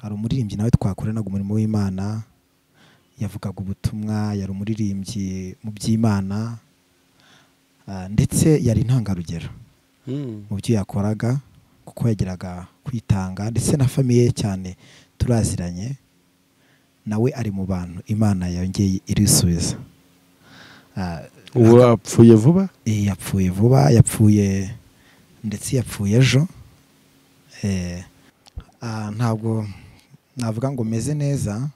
hari umuririmbyi nawe twakoranaga umurimo w'Imana, yavugaga ubutumwa, yari umuririmbyi mu by'Imana, ndetse yari intangarugero mu byo yakoraga, kuko yagiraga kwitanga, ndetse na famiye cyane turaziranye, nawe ari mu bantu Imana yongeye irisubiza. Ubu yapfuye vuba? Yapfuye vuba, yapfuye ndetse yapfuye ejo. Ntabwo navuga ngo meze neza,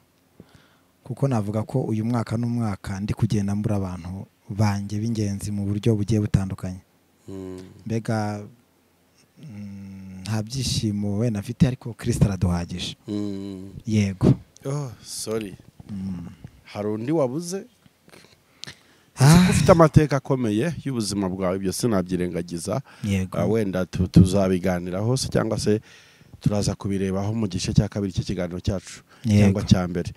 kuko navuga ko uyu mwaka n'umwaka ndi kugenda mbura abantu banjye b'ingenzi mu buryo bugiye butandukanye. Mbega nta byishimo wenda afite, ariko Kristo araduhagije. Yego. Sorry. Hari undi wabuze? Ufite amateka akomeye y'ubuzima bwawe, ibyo sinabyirengagiza. Wenda tuzabiganiraho se, cyangwa se turaza kubirebaho mu gice cya kabiri cy'ikiganiro cyacu cyangwa cya mbere.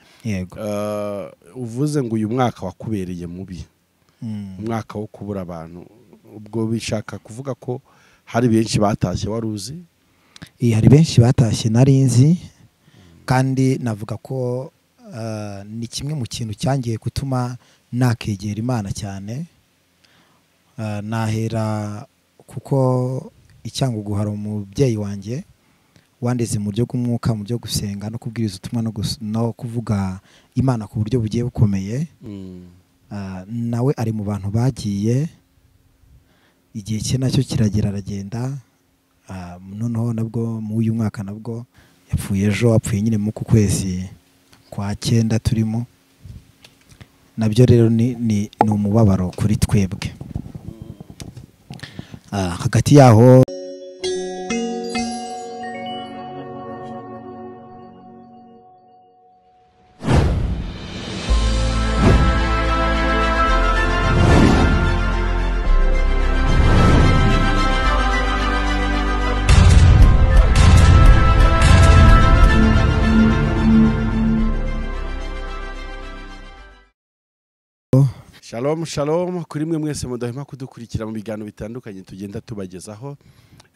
Uvuze ngo uyu mwaka wakubereye mubi, umwaka wo kubura abantu, ubwo bishaka kuvuga ko hari benshi batashye wari uzi? Hari benshi batashye nari nzi, kandi navuga ko ni kimwe mu kintu cyangiye gutuma nakegera Imana cyane. Nahera kuko Icyangugu hari umubyeyi wanjye wandeze mu buryo bw'umwuka, mu byo gusenga no kubwiriza ubutumwa no kuvuga Imana ku buryo bugiye bukomeye. Nawe ari mu bantu bagiye, igihe cye nacyo kiragera aragenda. Noneho nabwo mu uyu mwaka nabwo yapfuye ejo, apfuye nyine mu kwezi kwa 9 turimo. Nabyo rero ni umubabaro kuri twebwe. Hagati yaho Shalom shalom kuri mwe mwese mudahema kudukurikira mu biganiro bitandukanye tugenda tubagezaho.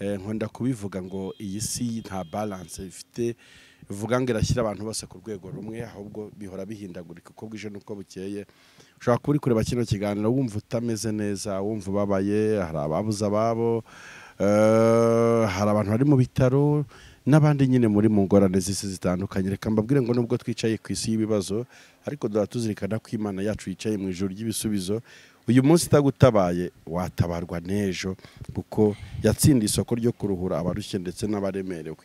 Nkunda kubivuga ngo iyi si nta balance ifite, ivuga ngo irashyira abantu bose ku rwego rumwe, ahubwo bihora bihindagurika uko bwije nuko bukeye. Ushobora kuba uri kureba kino kiganiro wumva utameze neza, wumva ubabaye, hari ababuze ababo, hari abantu bari mu bitaro, n'abandi nyine muri mu ngorane z'isi zitandukanye. Reka mbabwire ngo nubwo twicaye ku isi y'ibibazo, ariko tuzirikana ko Imana yacu yicaye mu ijuru ry'ibisubizo. Uyu munsi itagutabaye watabarwa n'ejo, kuko yatsindiye isoko ryo kuruhura abarushye ndetse n'abaremerewe.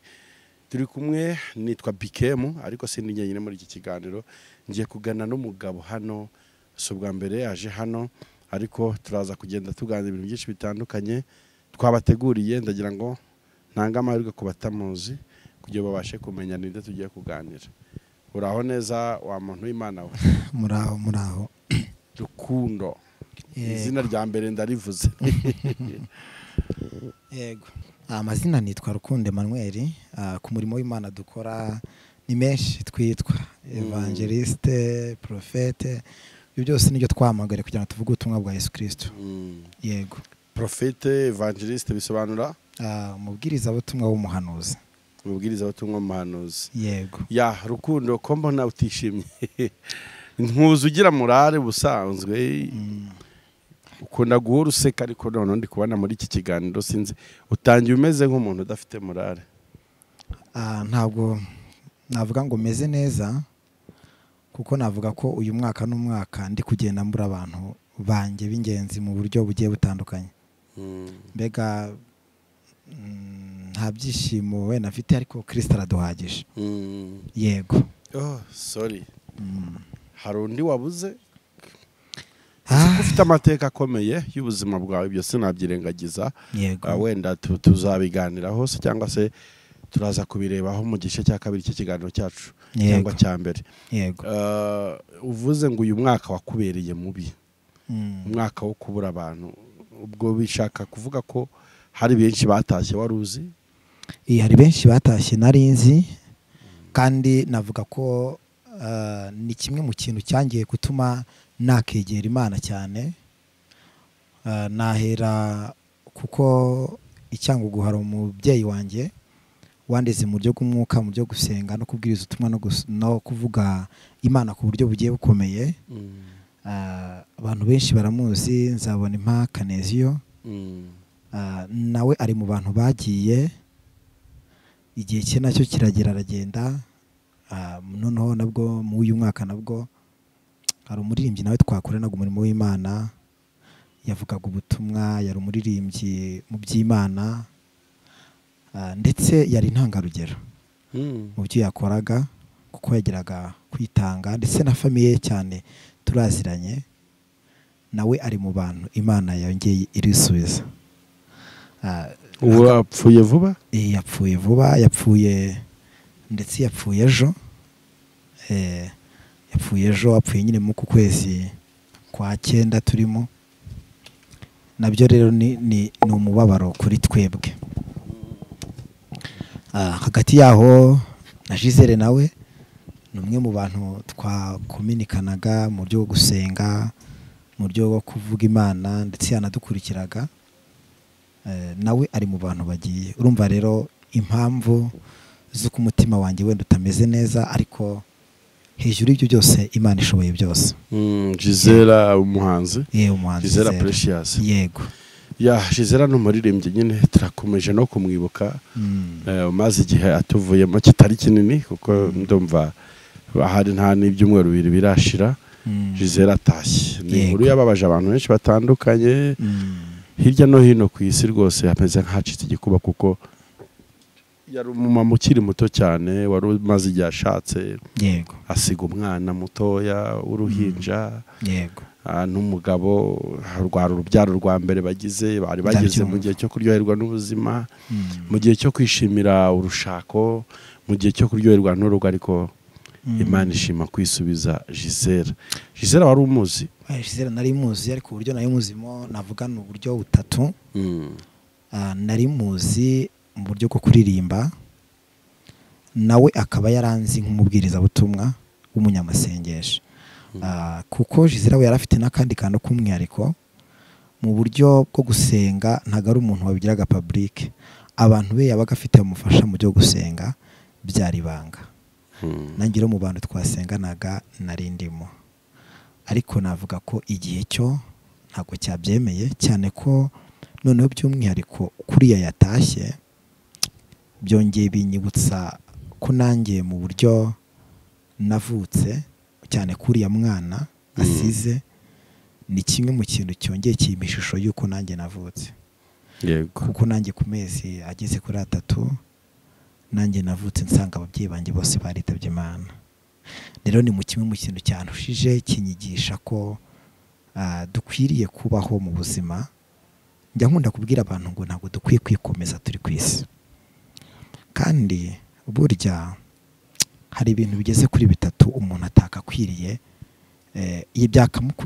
Turi kumwe, nitwa Bikemu, ariko sindi nyine muri iki kiganiro. Ngiye kugana n'umugabo hano, si ubwa mbere yaje hano, ariko turaza kugenda tuganira ibintu byinshi bitandukanye twabateguriye. Ndagira ngo ntanga amahirwe ku batamuzi kugira babashe kumenya ninde tugiye kuganira. Uraho neza wa muntu w'Imana we? Muraho. Rukundo. Izina rya mbere ndarivuze. Yego. Amazina nitwa Rukundo Emmanuel. Ku murimo w'Imana dukora ni menshi, twitwa evangeliste, prophète. Ibyo byose nibyo twamagare kugira ngo tuvuge ubutumwa bwa Yesu Kristo. Yego. Prophète, evangeliste bisobanura umubwiriza butumwa w'umuhanuzi. Umubwiriza butumwa w'umuhanuzi. Yego. Ya Rukundo, ko mbona utishimye. Nkuzi ugira morale busanzwe. Ukunda guhora useka, ariko none ndi kubona muri iki kiganiro sinzi utangiye umeze nk'umuntu udafite morale. Ntabwo navuga ngo meze neza, kuko navuga ko uyu mwaka n'umwaka ndi kugenda mbura abantu banjye b'ingenzi mu buryo bugiye butandukanye. Mbega nta byishimo wenda afite, ariko Kristo araduhagije. Yego. Sorry. Hari undi wabuze? Ufite amateka akomeye y'ubuzima bwawe, ibyo sinabyirengagiza. Wenda tuzabiganiraho se, cyangwa se turaza kubirebaho mu gice cya kabiri cy'ikiganiro cyacu cyangwa cya mbere. Uvuze ngo uyu mwaka wakubereye mubi, umwaka wo kubura abantu, ubwo bishaka kuvuga ko hari benshi batashye wari uzi? Hari benshi batashye nari nzi, kandi navuga ko ni kimwe mu kintu cyangiye gutuma nakegera Imana cyane. Nahera kuko Icyangugu hari umubyeyi wanjye wandeze mu buryo bw'umwuka mu byo gusenga no kubwiriza ubutumwa no kuvuga Imana ku buryo bugiye bukomeye. Abantu benshi baramuzi, Nzabona Impa Kaneziyo. Nawe ari mu bantu bagiye, igihe cye nacyo kiragera aragenda. Noneho nabwo mu uyu mwaka nabwo hari umuririmbyi nawe twakoranaga umurimo w'Imana, yavugaga ubutumwa, yari umuririmbyi mu by'Imana, ndetse yari intangarugero mu byo yakoraga kuko yageraga kwitanga, ndetse na famiye cyane turaziranye. Nawe ari mu bantu Imana yongeye irisubiza. Ubu yapfuye vuba? Yapfuye vuba, yapfuye ndetse yapfuye ejo. Yapfuye nyine mu kwezi kwa 9 turimo. Nabyo rero ni umubabaro kuri twebwe. Hagati yaho na Gisele nawe ni umwe mu bantu twakominikanaga mu buryo bwo gusenga, mu buryo bwo kuvuga Imana, ndetse yanadukurikiraga. Nawe ari mu bantu bagiye. Urumva rero impamvu z'uko umutima wanjye wenda utameze neza, ariko hejuru y'ibyo byose Imana ishoboye byose. Gisele umuhanzi? Umuhanzi Gisele Precious. Yego. Gisele ni umuririmbyi nyine, turakomeje no kumwibuka. Umaze igihe atuvuyemo kitari kinini kuko ndumva hari nta n'ibyumweru 2 birashira. Gisele atashye. Ni inkuru yababaje abantu benshi batandukanye hirya no hino ku isi, rwose ameze nk'acitse igikuba kuko yari umumama ukiri muto cyane, wari umaze igihe ashatse. Yego. Asiga umwana mutoya w'uruhinja. Yego. N'umugabo, rwari urubyaro rwa mbere bari bageze mu gihe cyo kuryoherwa n'ubuzima, mu gihe cyo kwishimira urushako, mu gihe cyo kuryoherwa n'urugo, ariko Imana ishima kwisubiza Gisele. Gisele wari umuzi? Gisele nari muzi, ariko uburyo nari muzimo navuga ni uburyo butatu. Nari muzi mu buryo bwo kuririmba, nawe akaba yaranzi nk'umubwiriza butumwa w'umunyamasengesho. Kuko Gisele we yarafite n'akandi kantu k'umwihariko mu buryo bwo gusenga, ntago ari umuntu wabigiraga public. Abantu be yabaga afite bamufasha mu byo gusenga byari banga. Nanjye mu bantu twasenganaga nari ndimo, ariko navuga ko igihe cyo ntago cyabyemeye cyane, ko noneho by'umwihariko kuriya yatashye byongeye binyibutsa ko nanjye mu buryo navutse, cyane kuriya mwana asize, ni kimwe mu kintu cyongeye kimpa ishusho y'uko nanjye navutse. Yego. Kuko nanjye ku mezi ageze kuri 3 nanjye navutse nsanga ababyeyi banjye bose baritabye Imana. Rero ni mu kimwe mu kintu cyantushije kinyigisha ko dukwiriye kubaho mu buzima. Njya nkunda kubwira abantu ngo ntabwo dukwiye kwikomeza turi ku isi, kandi burya hari ibintu bigeze kuri 3 umuntu atakakwiriye,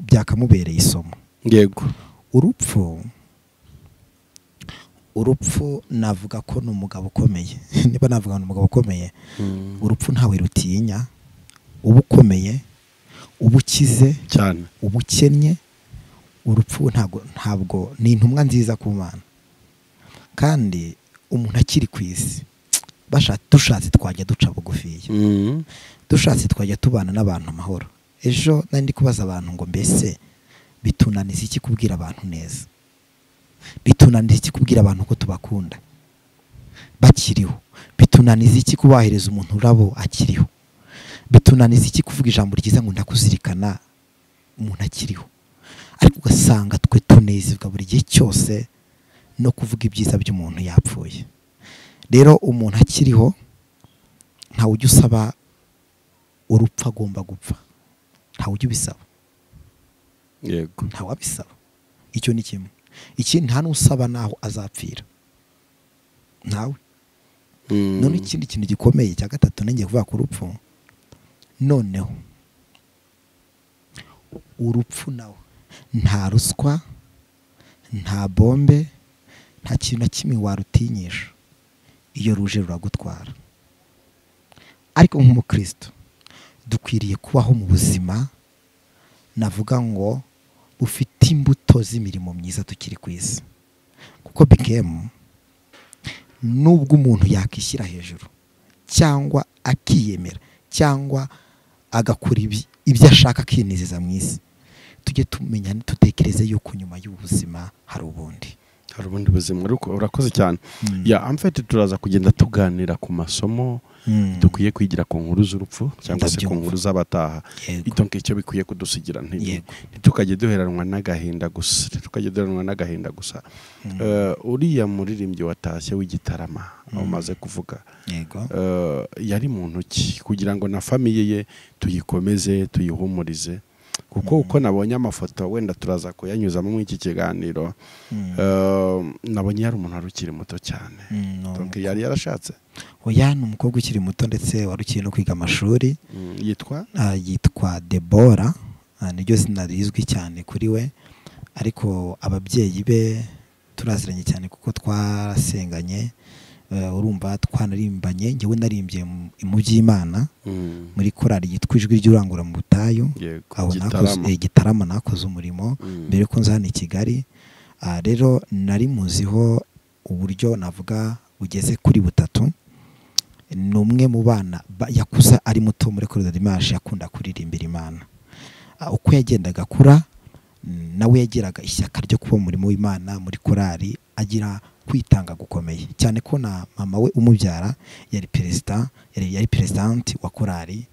byakamubereye isomo. Yego. Urupfu navuga ko ni umugabo ukomeye. Niba navuga ni umugabo ukomeye, urupfu ntawe rutinya. Uba ukomeye, uba ukize cyane, uba ukennye, urupfu ntabwo ni intumwa nziza ku Mana. Kandi umuntu akiri ku isi, dushatse twajya duca bugufiya, dushatse twajya tubana n'abantu amahoro. Ejo nari ndi kubaza abantu ngo mbese bitunaniza iki kubwira abantu neza? Bitunaniza iki kubwira abantu ko tubakunda bakiriho? Bitunaniza iki kubahereza umuntu urabo akiriho? Bitunaniza iki kuvuga ijambo ryiza ngo ndakuzirikana umuntu akiriho? Ariko ugasanga twe tunezezwa buri gihe cyose no kuvuga ibyiza by'umuntu yapfuye. Rero umuntu akiriho ntawe ujya usaba urupfu agomba gupfa, ntawe ujya ubisaba. Yego. Ntawe abisaba. Icyo ni kimwe. Ikindi nta n'usaba naho azapfira, ntawe. None ikindi kintu gikomeye cya 3 nenge kuvuga ku rupfu, noneho urupfu nawe nta ruswa, nta bombe, nta kintu na kimwe warutinyisha. Iyo ruje ruragutwara. Ariko nk'umukristo dukwiriye kubaho mu buzima navuga ngo ufite imbuto z'imirimo myiza tukiri ku isi. Kuko bikemu nubwo umuntu yakishyira hejuru cyangwa akiyemera cyangwa agakora ibyo ashaka akiniziza mu isi, tujye tumenya dutekereze yuko nyuma y'ubuzima hari ubundi buzima. Urakoze cyane. Ya amfete turaza kugenda tuganira ku masomo dukwiye kwigira ku nkuru z'urupfu cyangwa se ku nkuru z'abataha. Itonke icyo bikwiye kudusigira ntitukajye duheranwa n'agahinda gusa. Uriya muririmbyi watashye w'igitarama umaze kuvuga, yari muntu ki kugira ngo na famiye ye tuyikomeze tuyihumurize? Kuko uko nabonye amafoto wenda turaza kuyanyuzamo mu iki kiganiro, nabonye yari umuntu arukiri muto cyane. Donc yari yarashatse? Oya, ni umukobwa ukiri muto ndetse warukiri no kwiga amashuri. Yitwa Deborah, niryo zina rizwi cyane kuri we, ariko ababyeyi be turaziranye cyane kuko twarasenganye. Urumva twanarimbanye, ngewe narimbye mu by'Imana muri korali yitwa Ijwi ry'Urangura mu Butayu, aho nakoze Gitarama, nakoze umurimo mbere ko nza hano i Kigali. Rero nari muziho uburyo navuga bugeze kuri butatu. Ni umwe mu bana yakuza ari muto muri korali Dimanche, yakunda kuririmbira Imana. Uko yagendaga akura nawe yagiraga ishyaka ryo kuba umurimo w'Imana muri korali, agira kwitanga gukomeye cyane ko na mama we umubyara yari presidente wa korali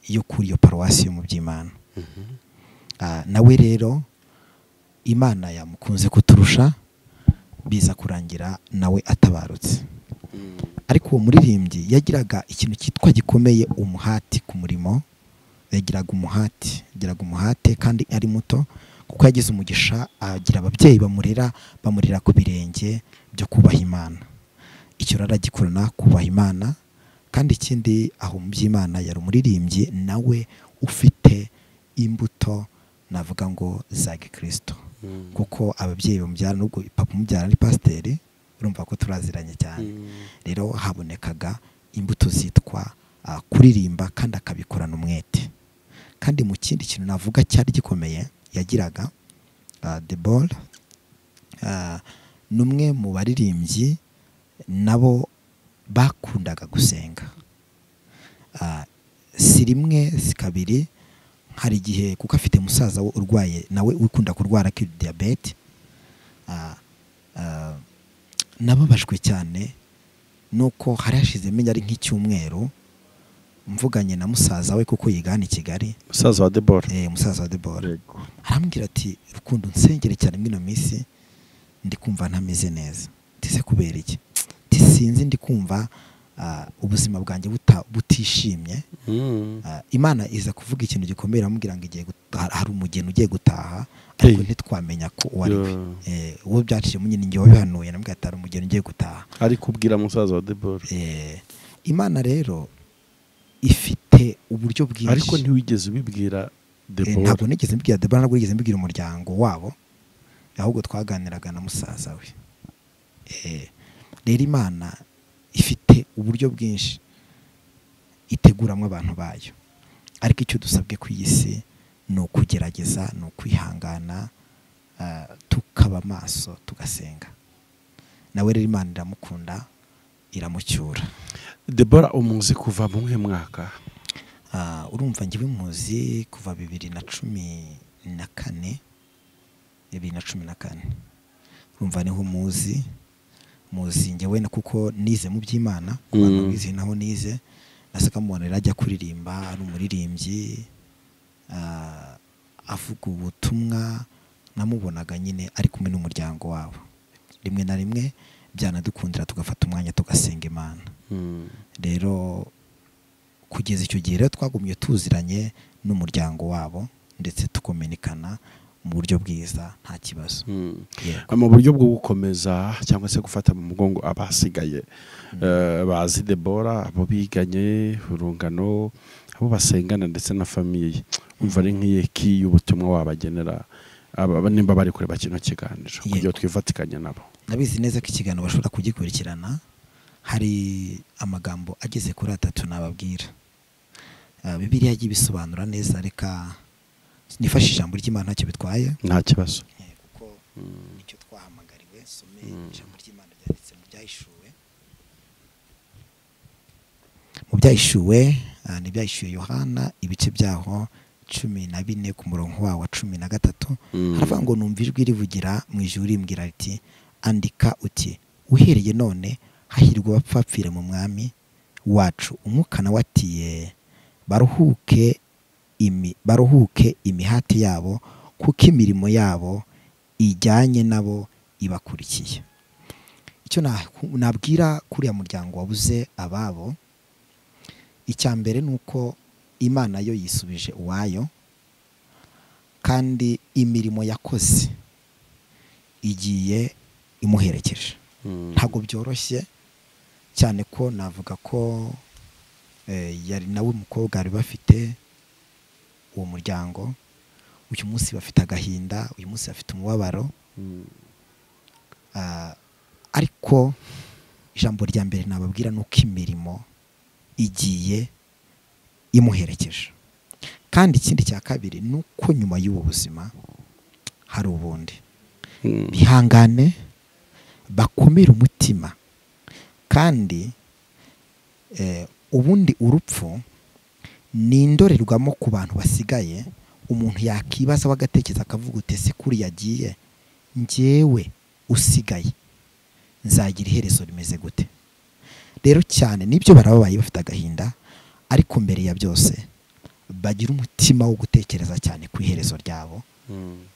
yo kuri iyo paruwasi yo mu by'Imana. Nawe rero Imana yamukunze kuturusha, biza kurangira nawe atabarutse. Ariko uwo muririmbyi yagiraga ikintu cyitwa gikomeye, umuhati ku murimo. Yagiraga umuhate kandi ari muto, kuko yagize umugisha agira ababyeyi bamurera ku birenge byo kubaha Imana. Icyo raragikorana kubaha Imana. Kandi ikindi aho mu by'Imana yari umuririmbyi nawe ufite imbuto navuga ngo za Gikristo, kuko ababyeyi bamubyara, nubwo papa umubyara ari pasiteri, urumva ko turaziranye cyane. Rero habonekaga imbuto zitwa kuririmba kandi akabikorana umwete. Kandi mu kindi kintu navuga cyari gikomeye yagiraga, Deborah numwe mu baririmbyi nabo bakundaga gusenga. Si rimwe si kabiri, hari igihe kuko afite musaza we urwaye nawe ukunda kurwara diabete. Nababajwe cyane nuko hari hashize menya ari nk'icyumweru mvuganye na musaza we kuko yigana i Kigali, musaza wa Deborah. Musaza wa Deborah arambwira ati, Rukundo nsengere cyane mwino minsi ndi kumva ntameze neza. Tise kubera iki? Sinzi, ndi kumva ubuzima bwanjye butishimye. Imana iza kuvuga ikintu gikomeye, amubwira ngo hari umugeni ugiye gutaha, ariko ntitwamenya ko wari we. Uwo byaciye munyine ngiye wabihanuye, nambwira ati hari umugeni ugiye gutaha, ari kubwira musaza wa Deborah. Imana rero ifite uburyo bwinshi. Ariko ntiwigeze ubibwira Deborah? Ntabwo nigeze mbibwira Deborah, ntabwo nigeze mbibwira umuryango wabo, ahubwo twaganiraga na musaza we. Rero Imana ifite uburyo bwinshi iteguramo abantu bayo, ariko icyo dusabwe ku isi ni ukugerageza, ni ukwihangana, tukaba maso, tugasenga. Nawe rero Imana iramukunda, iramucyura. Deborah umuzi kuva mu mwaka? Urumva njyewe muzi kuva 2014. Urumva niho muzi njyewe kuko nize mu by'Imana, abantu bize naho nize. Nasaka mubonera ajya kuririmba, ari umuririmbyi avuga ubutumwa. Namubonaga nyine ari kumwe n'umuryango wabo, rimwe na rimwe byanadukundira tugafata umwanya tugasenga Imana. Rero kugeza icyo gihe rero twagumye tuziranye n'umuryango wabo, ndetse tukomenikana mu buryo bwiza nta kibazo. Mu buryo bwo gukomeza cyangwa se gufata mu mugongo abasigaye bazi Deborah, abo biganye urungano, abo basengana ndetse na famiye, umva ari nk'iki y'ubutumwa wabagenera nimba bari kureba kino kiganiro kugira twifatikanye nabo? Nabizi neza ko ikiganiro bashobora kugikurikirana. Hari amagambo ageze kuri 3 nababwira. Bibiliya yagiye bisobanura neza, reka nifashe ijambo ry'Imana ntacyo bitwaye. Nta kibazo. Kuko icyo twahamagariwe, some ijambo ry'Imana ryanditse mu Byahishuwe mu byahishuwe n'ibyahishuye Yohana ibice byaho 14 ku murongo wa 13 haravuga ngo numva ijwi rivugira mu ijuru rimbwira riti andika uti uhereye none hahirwa abapfapfire mu mwami wacu umwuka nawe atiye baruhuke imihati yabo kuko imirimo yabo ijyanye nabo ibakurikiye. Icyo nabwira kuriya muryango wabuze ababo, icya mbere nuko Imana yo yisubije uwayo kandi imirimo yakoze igiye imuherekeje. Ntabwo byoroshye cyane ko navuga ko yari nawe umukobwa ari bafite uwo muryango, uyu munsi bafite agahinda, uyu munsi bafite umubabaro, ariko ijambo rya mbere nababwira nuko imirimo igiye imuherekeje. Kandi ikindi cya kabiri nuko nyuma y'ubu buzima hari ubundi. Bihangane bakomera umutima, kandi ubundi urupfu ni indorerwamo ku bantu basigaye. Umuntu yakibaza wagatekereza akavuga utese kuri yagiye, njyewe usigaye nzagira iherezo rimeze gute? Rero cyane nibyo barababaye bafite agahinda, ariko mbere ya byose bagira umutima wo gutekereza cyane ku iherezo ryabo,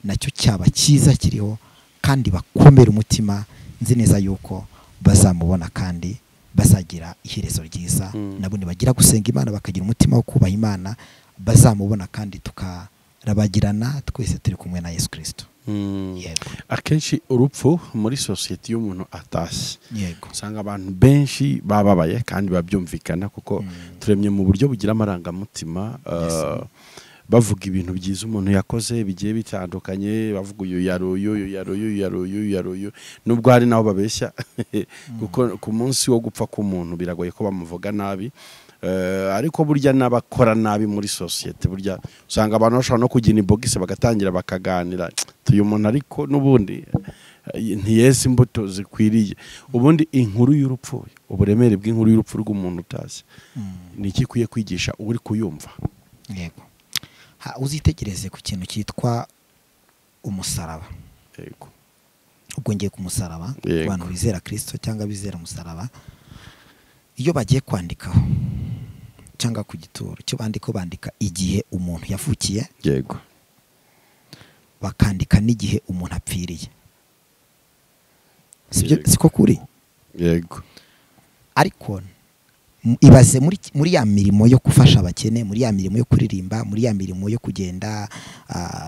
nacyo cyaba cyiza kiriho, kandi bakomera umutima. Nzi neza yuko bazamubona kandi bazagira iherezo ryiza. Nabo nibagira gusenga Imana bakagira umutima wo kubaha Imana, bazamubona kandi tukarabagirana twese turi kumwe na Yesu Kristo. Yego. Akenshi urupfu muri society y'umuntu atashye, yego, usanga abantu benshi bababaye kandi babyumvikana kuko turemye mu buryo bugira amarangamutima. Bavuga ibintu byiza umuntu yakoze bigiye bitandukanye, bavuga uyu yaruyu, nubwo hari naho babeshya kuko ku munsi wo gupfa k'umuntu biragoye ko bamuvuga nabi. Ariko burya n'abakora nabi muri society, burya usanga abantu bashobora no kugina ibogisi bagatangira bakaganira tuyu muntu ariko nubundi ntiyese imbuto zikwiriye. Ubundi inkuru y'urupfu, uburemere bw'inkuru y'urupfu rw'umuntu utashye ni iki kwiye kwigisha uri kuyumva? Yego. Uzitegereze ku kintu cyitwa umusaraba. Yego. Ubwo ngiye ku musaraba, abantu bizera Kristo cyangwa bizera umusaraba, iyo bagiye kwandikaho cyangwa ku gituro cyo bandika igihe umuntu yavukiye, yego, bakandika n'igihe umuntu apfiriye. Siko kuri? Yego. Ariko ibaze muri ya mirimo yo gufasha abakene, muri ya mirimo yo kuririmba, muri ya mirimo yo kugenda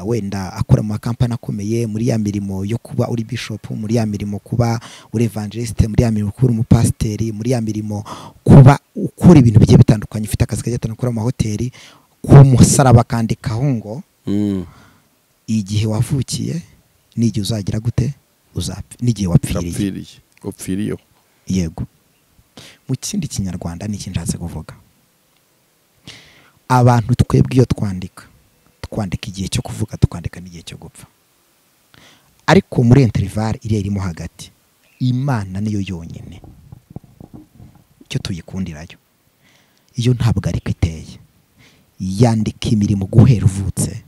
wenda akora mu kampani akomeye, muri ya mirimo yo kuba uri bishop, muri ya mirimo kuba uri evangeliste, muri ya mirimo kuba umupasiteri, muri ya mirimo kuba ukora ibintu bigiye bitandukanye, ufite akazi kagiye gukora mu mahoteli, ku musaraba kandikaho ngo igihe wavukiye n'igihe uzagira gute, uzapfa, n'igihe wapfiriye. Yego. Mu kindi kinyarwanda ni nshatse kuvuga, abantu twebwe iyo twandika igihe cyo kuvuga, twandika n'igihe cyo gupfa. Ariko muri interval irimo hagati, Imana niyo yonyine cyo tuyikundirayo, iyo ntabwo ari iteye, yandika imirimo guhera uvutse,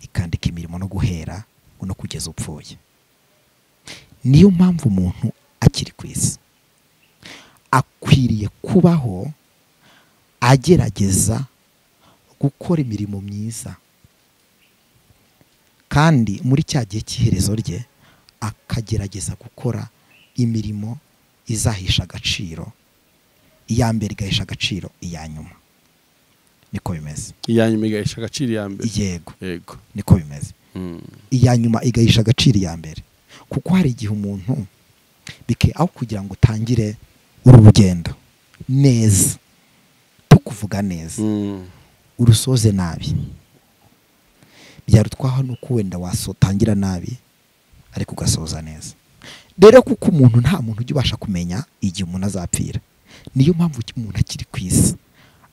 ikandika imirimo no guhera no kugeza upfuye. Niyo mpamvu umuntu akiri ku isi akwiriye kubaho agerageza gukora imirimo myiza, kandi muri cya gihe cy'iherezo rye akagerageza gukora imirimo izahisha agaciro, iya mbere igahesha agaciro iya nyuma. Niko bimeze. Iya nyuma igahisha agaciro iya mbere. Yego. Niko bimeze. Iya nyuma igahisha agaciro iya mbere, kuko hari igihe umuntu aho kugira ngo utangire urugendo neza, tukuvuga neza, urusoze nabi, byarutwaho nuko wenda wasotangira nabi ariko ugasoza neza. Rero kuko umuntu nta muntu ujya ubasha kumenya igihe umuntu azapfira, niyo mpamvu umuntu akiri ku isi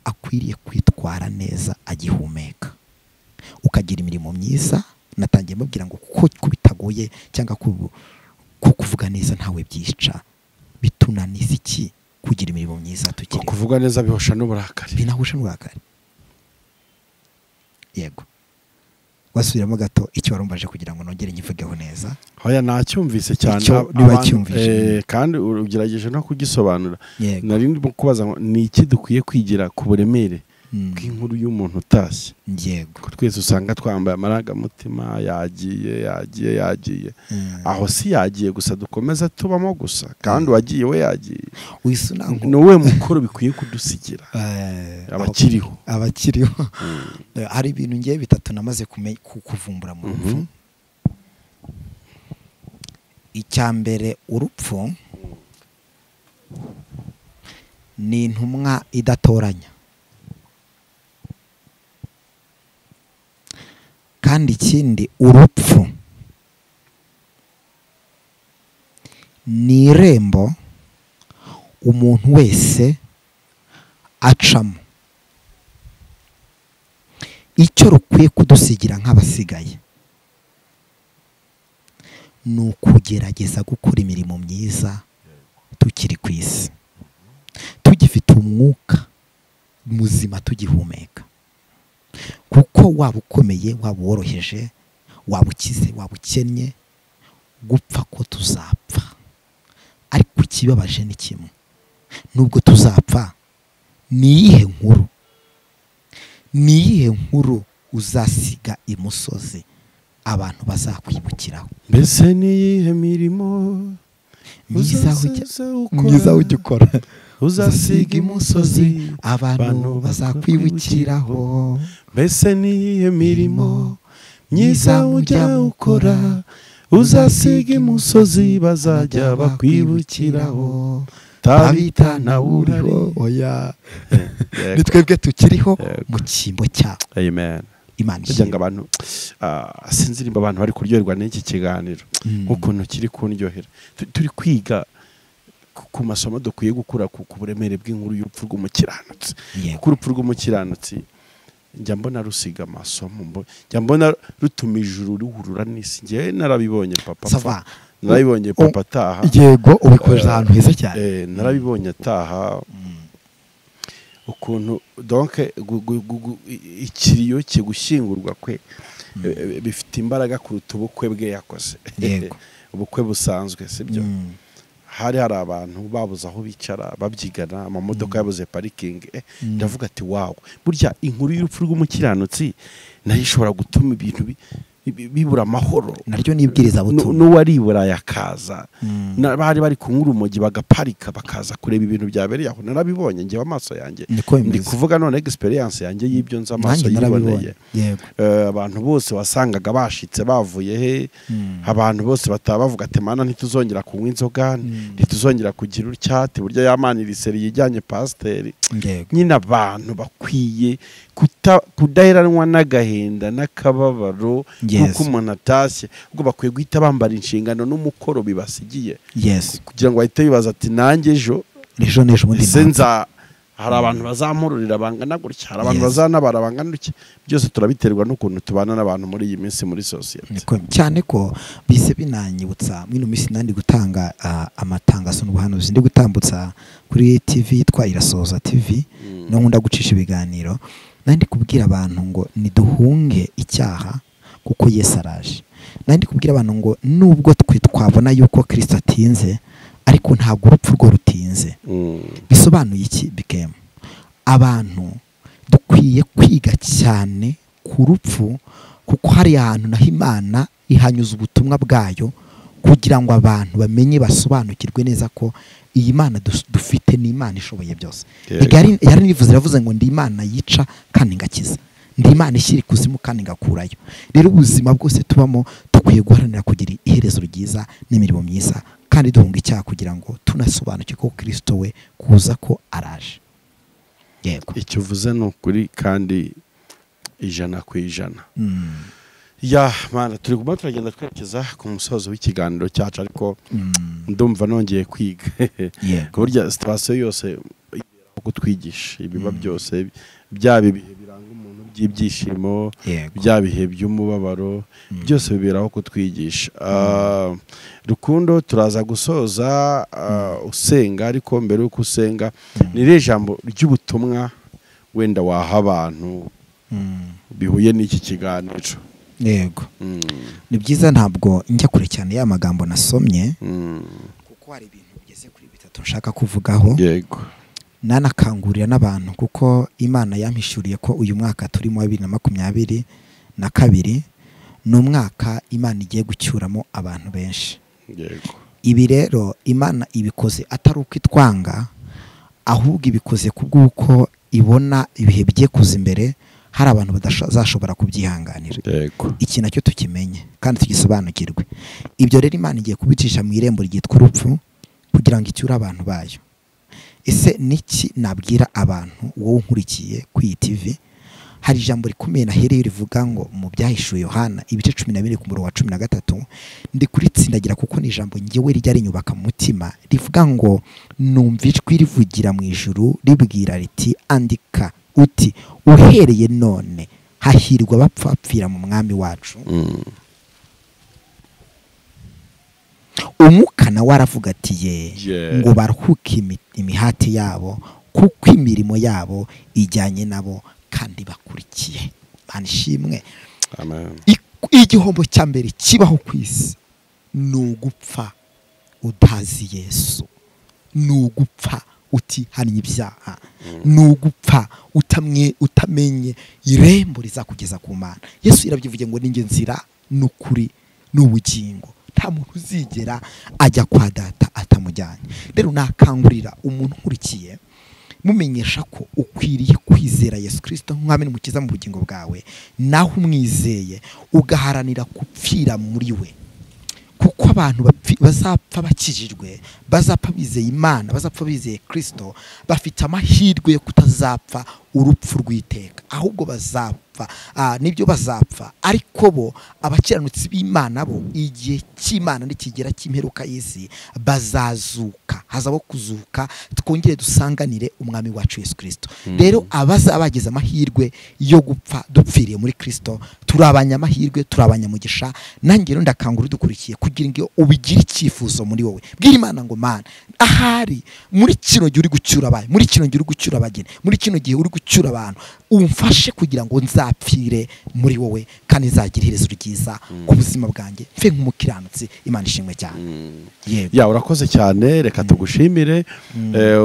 akwiriye kwitwara neza agihumeka, ukagira imirimo myiza. Natangiye mubwira ngo kuko bitagoye cyangwa kuvuga neza ntawe byica, bitunaniza iki? kugira imirimo myiza tukiri kuvuga neza bihosha n'uburakari binahusha n'uburakari. Yego, wasubiramo gato icyo warumvaje kugira ngo nongere nyivugeho neza. hoya nacyumvise cyane niba cyumvise kandi ugerageje no kugisobanura. Yego. Nari ndimo kubaza ngo ni iki dukwiye kwigira ku buremere bw'inkuru y'umuntu utashye. Yego, ko twese usanga twambaye amarangamutima yagiye aho si yagiye gusa dukomeza tubamo gusa kandi wagiye we yagiye ni wowe mukuru bikwiye kudusigira abakiriho. Hari ibintu ngiye bitatu namaze kuvumbura mu rupfu. Icya mbere, urupfu ni intumwa idatoranya, kandi ikindi, urupfu ni irembo umuntu wese acamo. Icyo rukwiye kudusigira nk'abasigaye ni ukugerageza gukora imirimo myiza tukiri ku isi, tugifite umwuka muzima, tugihumeka. Kuko waba ukomeye, waba woroheje, waba ukize, waba ukennye, gupfa ko tuzapfa. Ariko ikibabaje ni kimwe, nubwo tuzapfa, ni iyihe nkuru uzasiga imusozi abantu bazakwibukiraho? Mbese ni iyihe mirimo myiza ujya ukora uzasiga imusozi abantu bazakwibukiraho? Mbese ni iyihe mirimo myiza ujya ukora uzasiga imusozi bazajya bakwibukiraho? Tabita na uriho. Oya, ni twebwe tukiriho mu cyimbo cyabo. Amen. Imana kugira ngo abantu sinzirimba abantu bari kuryoherwa n'iki kiganiro ukuntu kiri kunryohera. Turi kwiga ku masomo dukwiye gukura ku buremere bw'inkuru y'urupfu rw'umukiranutsi. Kuko urupfu rw'umukiranutsi njya mbona rusiga amasomo, njya mbona rutuma ijuru ruhurura n'isi. Njye narabibonye papa, narabibonye papa ataha. Yego, ubikoze ahantu heza cyane. Narabibonye ataha ukuntu donc ikiriyo cye gushyingurwa kwe bifite imbaraga kuruta ubukwe bwe yakoze. Ubukwe busanzwe sibyo. Hari abantu babuze aho bicara babyigana, amamodoka yabuze pariking. Ndavuga ati wow, burya inkuru y'urupfu rw'umukiranutsi nayo ishobora gutuma ibintu bibura amahoro. Naryo nibwiriza butumwa. N'uwaribura yakaza, bari bari kunywa urumogi bagaparika bakaza kureba ibintu byabereye aho. Narabibonye njye amaso yanjye, ndi kuvuga none experience yanjye y'ibyo nza amaso yiboneye. Abantu bose wasangaga bashitse bavuye he, abantu bose batabavuga ati mana ntituzongera kunywa inzoga, ntituzongera kugira uryate burya yamanira iseri yijyanye pasiteri. Nyine abantu bakwiye kudaheranwa n'agahinda n'akababaro kuko umuntu atashye, ubwo bakwiye guhita bambara inshingano n'umukoro bibasigiye. Kugira ngo bahite bibaza ati nanjye ejo senza hari abantu bazamururira bangana gutya, hari abantu bazanabara bangana gutya. Byose turabiterwa n'ukuntu tubana n'abantu muri iyi minsi muri society. Cyane ko bise binanyibutsa mwino minsi nandi gutanga amatangazo n'ubuhanuzi ndi gutambutsa kuri TV yitwa Irasoza TV, no nkunda gucisha ibiganiro. Nandi kubwira abantu ngo niduhunge icyaha kuko Yesu araje. Nandi kubwira abantu ngo nubwo twe twabona yuko Kristo atinze, ariko ntabwo urupfu rwo rutinze. Bisobanuye iki bikema? Abantu dukwiye kwiga cyane ku rupfu, kuko hari ahantu naho Imana ihanyuza ubutumwa bwayo kugira ngo abantu bamenye basobanukirwe neza ko iyi Mana dufite ni Imana ishoboye byose. Yari nivuze ngo ndi Imana yica kandi ngakiza, ndi Imana ishyira ikuzimu kandi ngakurayo. Rero ubuzima bwose tubamo dukwiye guharanira kugira iherezo ryiza n'imirimo myiza, kandi duhunga icyaha kugira ngo tunasobanukirwe ko Kristo we kuza ko araje. Yego, icyo uvuze ni ukuri kandi 100%. Ya mana, turi kuba turagenda twerekeza ku musozo w'ikiganiro cyacu, ariko ndumva nongeye kwiga. Burya situation yose kutwigisha ibiba byose, byaba ibihe biranga umuntu by'ibyishimo, byaba ibihe by'umubabaro, byose biberaho kutwigisha. Rukundo, turaza gusoza usenga, ariko mbere y'uko usenga ni jambo ry'ubutumwa wenda waha abantu bihuye n'iki kiganiro. Yego, ni byiza, ntabwo njya kure cyane ya magambo nasomye, kuko hari ibintu bigeze kuri bitatu nshaka kuvugaho. Yego, nanakangurira n'abantu, kuko Imana yampishuriye ko uyu mwaka turimo 2022 ni umwaka Imana igiye gucyuramo abantu benshi. yego, Ibi rero Imana ibikoze atari uko itwanga, ahubwo ibikoze kubw'uko ibona ibihe bigiye kuza imbere hari abantu badashobora kubyihanganira. yego, Iki nacyo tukimenye kandi tugisobanukirwe. Ibyo rero Imana igiye kubicisha mu irembo ryitwa urupfu, kugira ngo icyure abantu bayo. Ese niki nabwira abantu wowe nkurikiye ku iyi TV? Hari ijambo rikomeye nahereye rivuga ngo mu byahishuye Yohana ibice 12 ku murongo wa 13, ndi kuritsindagira kuko ni ijambo ngewe rijya rinyubaka mu mutima, rivuga ngo numva ijwi rivugira mu ijuru ribwira riti, andika uti, uhereye none hahirwa abapfapfira mu mwami wacu. Umwuka nawe aravuga ati ngo baruhuke imihati yabo, kuko imirimo yabo ijyanye nabo kandi bakurikiye. Banishimwe. amen. Igihombo cya mbere kibaho ku isi ni ugupfa utazi Yesu, ni ugupfa utihannye ibyaha, ni ugupfa utamenye irembo rizakugeza ku Mana. Yesu yarabyivuye ngo ninjye nzira n'ukuri n'ubugingo, nta muntu uzigera ajya kwa Data atamujyanye. Rero nakangurira umuntu nkurikiye, mumenyesha ko ukwiriye kwizera Yesu Kristo nk'umwami n'umukiza mu bugingo bwawe, naho umwizeye ugaharanira gupfira muri we, kuko abantu bazapfa bakijijwe, bazapfa bizeye Imana, bazapfa bizeye Kristo, bafite amahirwe yo kutazapfa urupfu rw'iteka, ahubwo bazapfa nibyo bazapfa, ariko bo abakiranutsi b'Imana bo igihe cy'Imana nikigera cy'imperuka y'isi bazazuka, hazabo kuzuka, twongere dusanganire umwami wacu Yesu Kristo. Rero abagize amahirwe yo gupfa dupfiriye muri Kristo, turabanya amahirwe, turabanya mugisha. Nanjye rero ndakangura dukurikiye kugira ngo ubigire icyifuzo muri wowe, bwira Imana ngo Mana, ahari muri kino gihe uri gucyura abaye, muri kino gihe uri gucyura abageni, muri kino gihe uri gucyura abantu, umfashe kugira ngo nzapfire muri wowe kandi nzagira iherezo ryiza ku buzima bwanjye, mfe nk'umukiranutsi. Imana ishimwe cyane. Ya, urakoze cyane, reka tugushimire.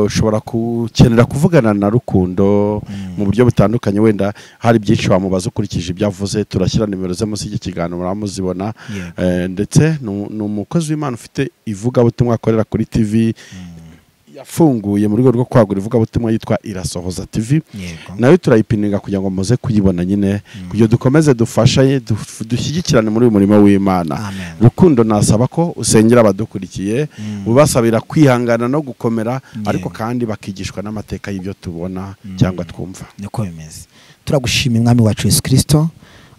Ushobora gukenera kuvugana na Rukundo mu buryo butandukanye, wenda hari byinshi wamubaza ukurikije ibyo avuze, turashyira nimero ze munsi y'ikiganiro muramuzibona. Ndetse ni umukozi w'Imana ufite ivugabutumwa akorera kuri TV yafunguye mu rwego rwo kwagura ivugabutumwa yitwa Irasohoza TV. Nayo turayipininga kugira ngo muze kuyibona nyine, kugira dukomeze dufashe dushyigikirane muri uyu murimo w'Imana. Rukundo nasaba ko usengera abadukurikiye, ubasabira kwihangana no gukomera, ariko kandi bakigishwa n'amateka y'ibyo tubona cyangwa twumva. Niko bimeze. Turagushimira umwami wacu Yesu Kristo,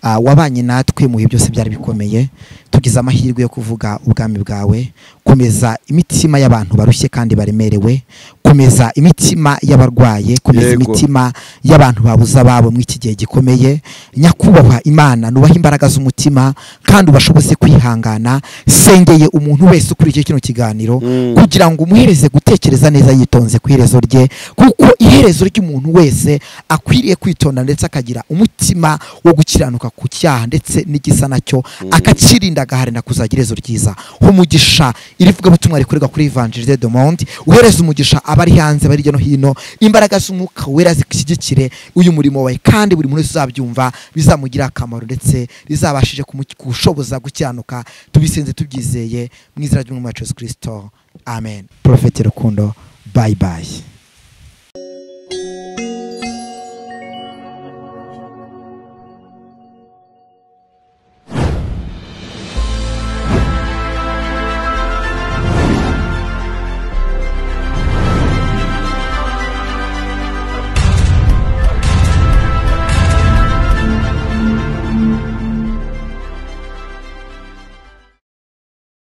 wabanye natwe mu bihe byose byari bikomeye. Tugize amahirwe yo kuvuga ubwami bwawe. Komeza imitima y'abantu barushye kandi baremerewe, komeza imitima y'abarwaye, komeza imitima y'abantu babuza ababo mu iki gihe gikomeye. Nyakubahwa Imana, nubaha imbaraga z'umutima kandi ubashoboze kwihangana. Sengeye umuntu wese ukurikiye kino kiganiro kugira ngo umuhereze gutekereza neza yitonze ku iherezo rye, kuko iherezo ry'umuntu wese akwiriye kwitonda ndetse akagira umutima wo gukiranuka ku cyaha ndetse n'igisa nacyo, akakirinda agaharanira kuzagira iherezo ryiza. Umugisha irivuga butumwa rikorerwa kuri Evangeliste du Monde, uhereza umugisha abari hanze bari no hino, imbaraga z'umwuka wera zikishyigikire uyu murimo wawe, kandi buri muntu uzabyumva bizamugira akamaro ndetse rizabashije gushoboza gukiranuka. Tubisenze tubyizeye mu izina ry'umwami wacu Yesu Kristo, amen. Prophet Rukundo, bye bye.